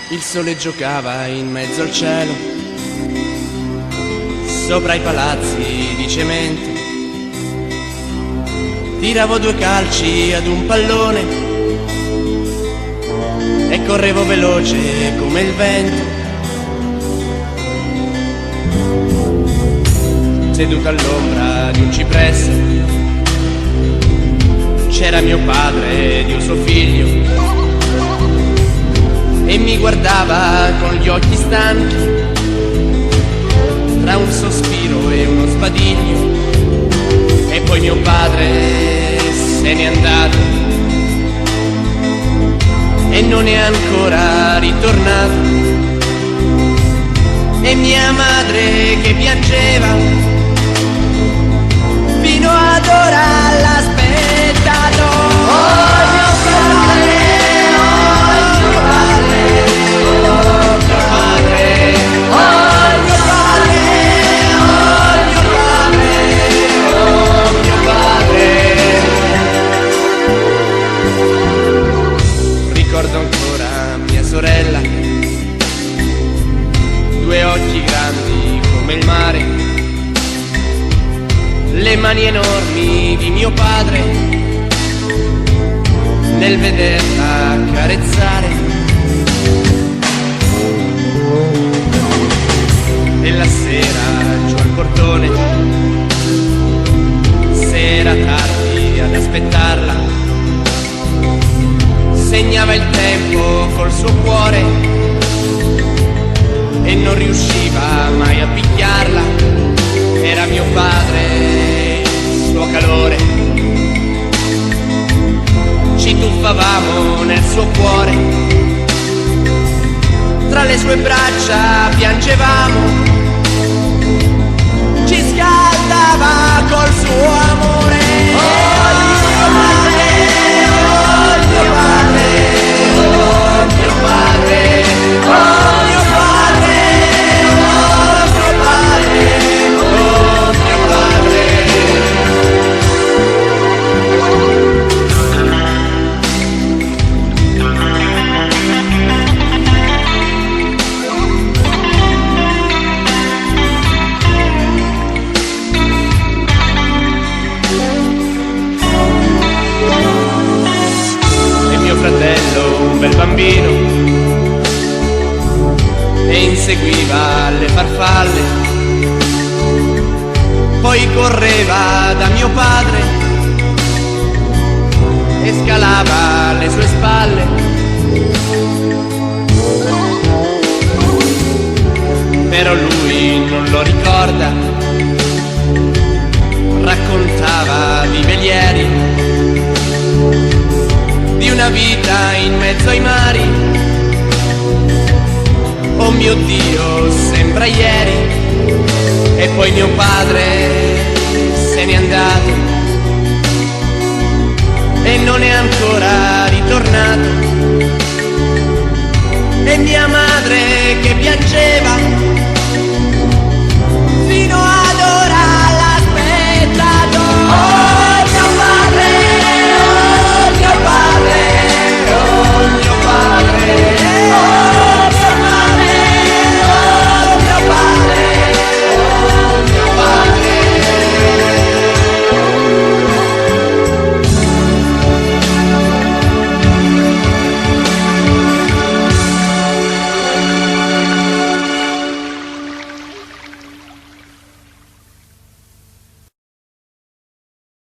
Il sole giocava in mezzo al cielo, sopra i palazzi di cemento. Tiravo 2 calci ad un pallone e correvo veloce come il vento. Seduto all'ombra di un cipresso c'era mio padre ed io suo figlio, e mi guardava con gli occhi stanchi, tra un sospiro e uno sbadiglio. E poi mio padre se n'è andato e non è ancora ritornato. E mia madre che piangeva fino ad ora l'ha aspettato. Oh mio padre, ricordo ancora mia sorella, 2 occhi grandi come il mare, le mani enormi di mio padre nel vederla carezzare. E la sera giù al portone, se era tardi ad aspettarla, segnava il tempo col suo cuore e non riusciva mai a picchiarla. Era mio padre, il suo calore, ci tuffavamo nel suo cuore, tra le sue braccia piangevamo, ci scaldava col suo amore. Oh mio padre, oh mio padre, oh mio padre, oh mio padre, oh mio padre, oh mio padre. Fratello, un bel bambino, e inseguiva le farfalle, poi correva da mio padre e scalava le sue spalle. Però lui non lo ricorda, raccontava di velieri, di una vita in mezzo ai mari. Oh mio Dio, sembra ieri. E poi mio padre se n'è andato e non è ancora